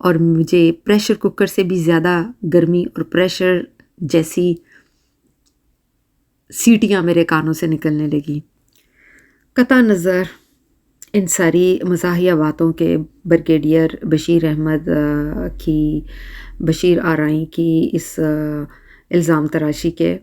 اور مجھے pressure cooker سے بھی زیادہ گرمی اور پریشر جیسی سیٹیاں میرے کانوں سے نکلنے لگی۔ قطع نظر ان ساری مزاحیہ باتوں کے بریگیڈیئر بشیر احمد کی بشیر آرائی کی اس الزام تراشی کے،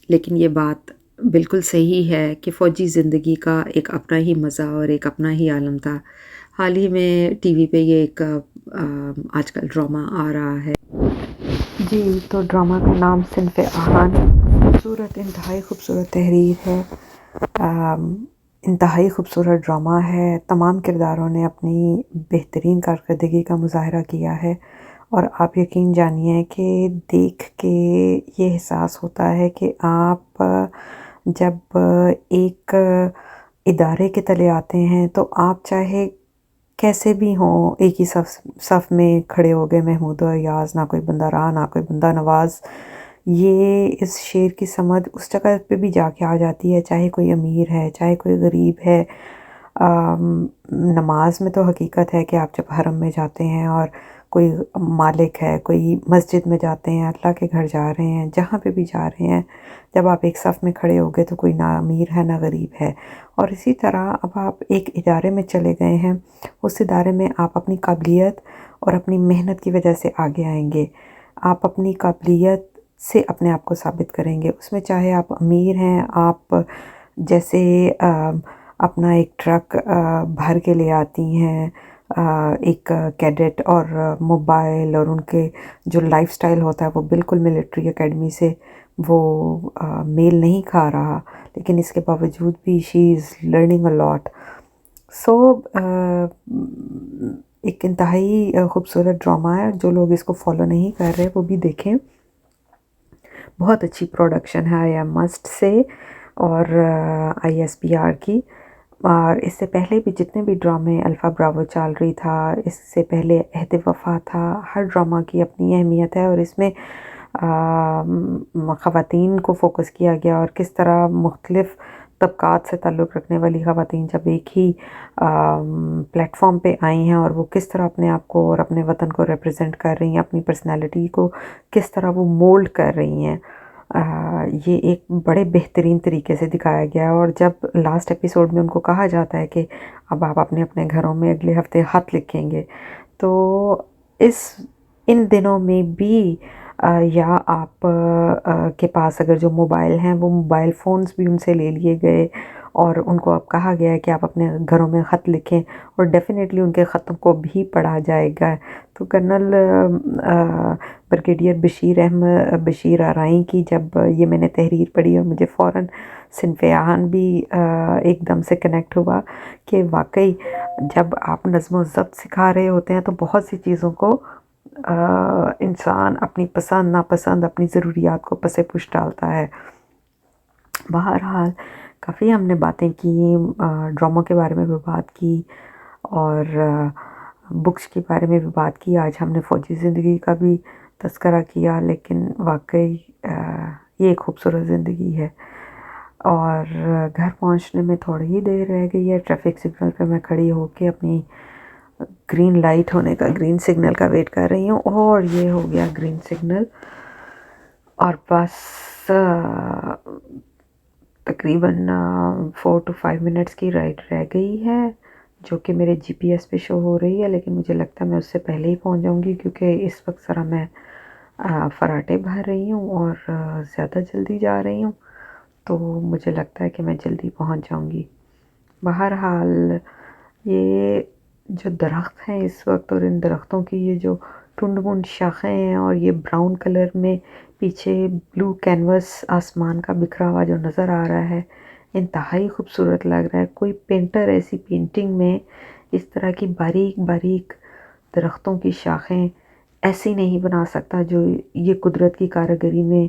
لیکن یہ بات بالکل صحیح ہے کہ فوجی زندگی کا ایک اپنا ہی مزہ اور ایک اپنا ہی عالم تھا۔ حال ہی میں ٹی وی پہ یہ ایک آج کل ڈرامہ آ رہا ہے جی، تو ڈرامہ کا نام صنف آہن، خوبصورت انتہائی خوبصورت تحریر ہے، انتہائی خوبصورت ڈرامہ ہے۔ تمام کرداروں نے اپنی بہترین کارکردگی کا مظاہرہ کیا ہے، اور آپ یقین جانیے کہ دیکھ کے یہ احساس ہوتا ہے کہ آپ جب ایک ادارے کے تلے آتے ہیں تو آپ چاہے کیسے بھی ہوں، ایک ہی صف میں کھڑے ہو گئے، محمود و ایاز، نہ کوئی بندہ راہ نہ کوئی بندہ نواز، یہ اس شعر کی سمجھ اس جگہ پہ بھی جا کے آ جاتی ہے، چاہے کوئی امیر ہے چاہے کوئی غریب ہے۔ نماز میں تو حقیقت ہے کہ آپ جب حرم میں جاتے ہیں اور کوئی مالک ہے، کوئی مسجد میں جاتے ہیں، اللہ کے گھر جا رہے ہیں، جہاں پہ بھی جا رہے ہیں، جب آپ ایک صف میں کھڑے ہو گئے تو کوئی نہ امیر ہے نہ غریب ہے۔ اور اسی طرح اب آپ ایک ادارے میں چلے گئے ہیں، اس ادارے میں آپ اپنی قابلیت اور اپنی محنت کی وجہ سے آگے آئیں گے، آپ اپنی قابلیت سے اپنے آپ کو ثابت کریں گے، اس میں چاہے آپ امیر ہیں، آپ جیسے اپنا ایک ٹرک بھر کے لے آتی ہیں، ایک کیڈٹ، اور موبائل اور ان کے جو لائف سٹائل ہوتا ہے وہ بالکل ملٹری اکیڈمی سے وہ میل نہیں کھا رہا، لیکن اس کے باوجود بھی شی از لرننگ اے لاٹ۔ سو ایک انتہائی خوبصورت ڈرامہ ہے، جو لوگ اس کو فالو نہیں کر رہے وہ بھی دیکھیں، بہت اچھی پروڈکشن ہے آئی ایم مسٹ سے، اور آئی ایس پی آر کی۔ اور اس سے پہلے بھی جتنے بھی ڈرامے الفا براوو چال رہی تھا، اس سے پہلے عہد وفا تھا، ہر ڈرامہ کی اپنی اہمیت ہے، اور اس میں خواتین کو فوکس کیا گیا، اور کس طرح مختلف طبقات سے تعلق رکھنے والی خواتین جب ایک ہی پلیٹ فارم پہ آئی ہیں، اور وہ کس طرح اپنے آپ کو اور اپنے وطن کو ریپرزینٹ کر رہی ہیں، اپنی پرسنالٹی کو کس طرح وہ مولڈ کر رہی ہیں، یہ ایک بڑے بہترین طریقے سے دکھایا گیا ہے۔ اور جب لاسٹ ایپیسوڈ میں ان کو کہا جاتا ہے کہ اب آپ اپنے اپنے گھروں میں اگلے ہفتے خط لکھیں گے، تو ان دنوں میں بھی یا آپ کے پاس اگر جو موبائل ہیں وہ موبائل فونز بھی ان سے لے لیے گئے، اور ان کو اب کہا گیا ہے کہ آپ اپنے گھروں میں خط لکھیں، اور ڈیفینیٹلی ان کے خطوں کو بھی پڑھا جائے گا۔ تو کرنل بریگیڈیئر بشیر آرائی کی جب یہ میں نے تحریر پڑھی، اور مجھے فوراً صنف آہن بھی ایک دم سے کنیکٹ ہوا کہ واقعی جب آپ نظم و ضبط سکھا رہے ہوتے ہیں تو بہت سی چیزوں کو انسان اپنی پسند ناپسند، اپنی ضروریات کو پس پش ڈالتا ہے۔ بہرحال کافی ہم نے باتیں کی، ڈراموں کے بارے میں بھی بات کی، اور بکس کے بارے میں بھی بات کی، آج ہم نے فوجی زندگی کا بھی تذکرہ کیا، لیکن واقعی یہ ایک خوبصورت زندگی ہے۔ اور گھر پہنچنے میں تھوڑی ہی دیر رہ گئی ہے، ٹریفک سگنل پہ میں کھڑی ہو کے اپنی گرین لائٹ ہونے کا، گرین سگنل کا ویٹ کر رہی ہوں، اور یہ ہو گیا گرین سگنل، اور بس تقریباً 4 to 5 منٹس کی رائڈ رہ گئی ہے، جو کہ میرے جی پی ایس پہ شو ہو رہی ہے، لیکن مجھے لگتا ہے میں اس سے پہلے ہی پہنچ جاؤں گی، کیونکہ اس وقت ذرا میں فراٹے بھر رہی ہوں اور زیادہ جلدی جا رہی ہوں، تو مجھے لگتا ہے کہ میں جلدی پہنچ جاؤں گی۔ بہرحال یہ جو درخت ہیں اس وقت، اور ان درختوں کی یہ جو ٹنڈ منڈ شاخیں ہیں، اور یہ براؤن کلر میں پیچھے بلو کینوس آسمان کا بکھرا ہوا جو نظر آ رہا ہے، انتہائی خوبصورت لگ رہا ہے۔ کوئی پینٹر ایسی پینٹنگ میں اس طرح کی باریک باریک درختوں کی شاخیں ایسی نہیں بنا سکتا جو یہ قدرت کی کاریگری میں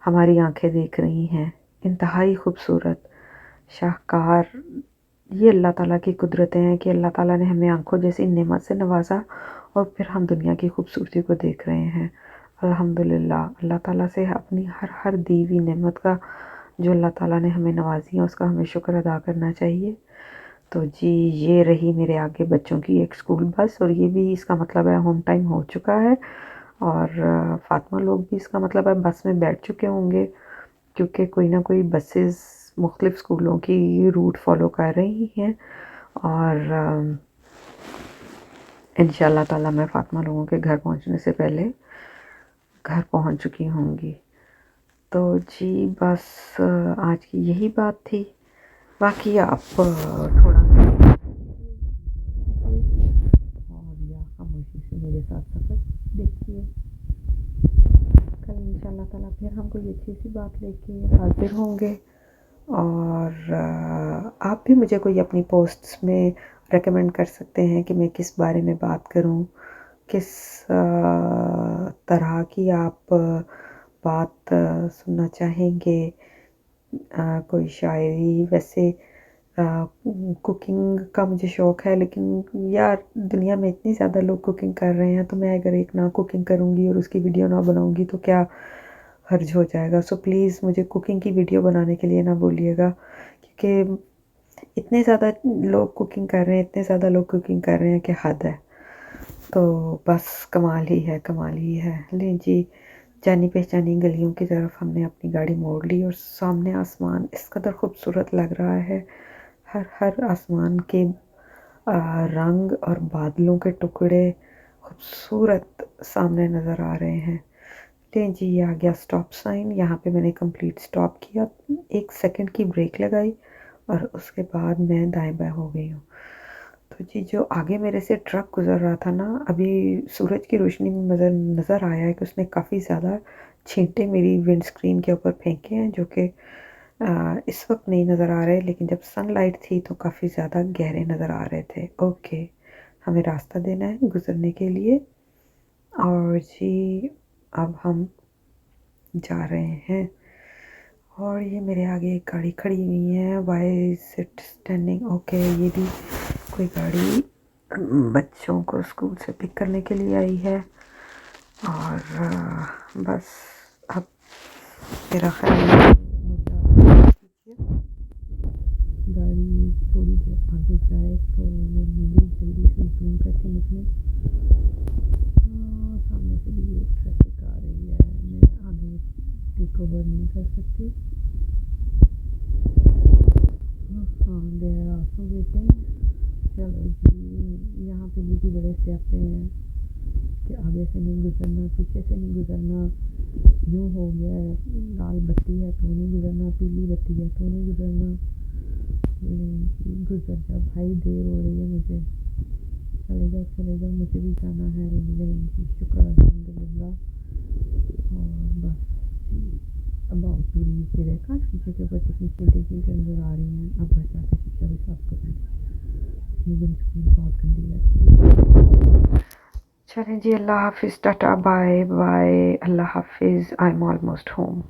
ہماری آنکھیں دیکھ رہی ہیں۔ انتہائی خوبصورت، شاہکار، یہ اللہ تعالیٰ کی قدرتیں ہیں کہ اللہ تعالیٰ نے ہمیں آنکھوں جیسی نعمت سے نوازا، اور پھر ہم دنیا کی خوبصورتی کو دیکھ رہے ہیں۔ الحمدللہ، اللہ تعالیٰ سے اپنی ہر دی ہوئی نعمت کا جو اللہ تعالیٰ نے ہمیں نوازی ہے اس کا ہمیں شکر ادا کرنا چاہیے۔ تو جی یہ رہی میرے آگے بچوں کی ایک اسکول بس، اور یہ بھی اس کا مطلب ہے ہوم ٹائم ہو چکا ہے، اور فاطمہ لوگ بھی اس کا مطلب ہے بس میں بیٹھ چکے ہوں گے، کیونکہ کوئی نہ کوئی بسز مختلف اسکولوں کی روٹ فالو کر رہی ہیں، اور انشاءاللہ تعالی میں فاطمہ لوگوں کے گھر پہنچنے سے پہلے گھر پہنچ چکی ہوں گی۔ تو جی بس آج کی یہی بات تھی، باقی آپ تھوڑا اور یا خاموشی سے میرے ساتھ سفر دیکھیے۔ کل انشاءاللہ تعالیٰ پھر ہم کوئی اچھی سی بات لے کے حاضر ہوں گے، اور آپ بھی مجھے کوئی اپنی پوسٹس میں ریکمینڈ کر سکتے ہیں کہ میں کس بارے میں بات کروں، کس طرح کی آپ بات سننا چاہیں گے، کوئی شاعری، ویسے کوکنگ کا مجھے شوق ہے، لیکن یار دنیا میں اتنی زیادہ لوگ کوکنگ کر رہے ہیں، تو میں اگر ایک نہ کوکنگ کروں گی اور اس کی ویڈیو نہ بناؤں گی تو کیا حرج ہو جائے گا۔ سو پلیز مجھے کوکنگ کی ویڈیو بنانے کے لیے نہ بولیے گا، کیونکہ اتنے زیادہ لوگ کوکنگ کر رہے ہیں، اتنے زیادہ لوگ کوکنگ کر رہے ہیں کہ حد ہے، تو بس کمال ہی ہے، کمال ہی ہے۔ لیں جی، جانی پہچانی گلیوں کی طرف ہم نے اپنی گاڑی موڑ لی، اور سامنے آسمان اس قدر خوبصورت لگ رہا ہے، ہر آسمان کے رنگ اور بادلوں کے ٹکڑے خوبصورت سامنے نظر آ رہے ہیں۔ لیں جی، یہ آ گیا سٹاپ سائن، یہاں پہ میں نے کمپلیٹ سٹاپ کیا، 1 سیکنڈ کی بریک لگائی، اور اس کے بعد میں دائیں بائیں ہو گئی ہوں۔ تو جی جو آگے میرے سے ٹرک گزر رہا تھا نا، ابھی سورج کی روشنی میں نظر آیا ہے کہ اس نے کافی زیادہ چھینٹے میری ونڈ سکرین کے اوپر پھینکے ہیں، جو کہ اس وقت نہیں نظر آ رہے، لیکن جب سن لائٹ تھی تو کافی زیادہ گہرے نظر آ رہے تھے۔ اوکے، ہمیں راستہ دینا ہے گزرنے کے لیے، اور جی اب ہم جا رہے ہیں، اور یہ میرے آگے ایک گاڑی کھڑی ہوئی ہے، why is it standing? Okay, یہ بھی کوئی گاڑی بچوں کو اسکول سے پک کرنے کے لیے آئی ہے، اور بس اب میرا خیال ہے گاڑی تھوڑی دیر آگے جائے تو وہ میری جلدی سے زوم کر کے نکلیں۔ سامنے سے بھی ایک ٹریفک آ رہی ہے، میں آگے ٹیک اوور نہیں کر سکتی۔ ہاں، دیر آلسو ویٹنگ۔ چلو جی، یہاں پہ یہ بھی بڑے سیاپے ہیں کہ آگے سے نہیں گزرنا، پیچھے سے نہیں گزرنا، یوں ہو گیا ہے، لال بتی ہے تو نہیں گزرنا، پیلی بتی ہے تو نہیں گزرنا۔ گزر جا بھائی، دیر ہو رہی ہے مجھے، چلے جا، مجھے بھی جانا ہے جی، شکر الحمدللہ۔ اور بس اباؤٹ ٹو ریچ ریکھا، شیشے کے اوپر کتنی چینٹیں نظر آ رہی ہیں، اب گھر جا کے شیشہ بھی صاف کروں گی، اپنی ونڈ اسکرین بہت گندی لگتی ہے۔ چلیں جی، اللہ حافظ، ٹاٹا، بائے بائے، اللہ حافظ، آئی ایم آلموسٹ ہوم۔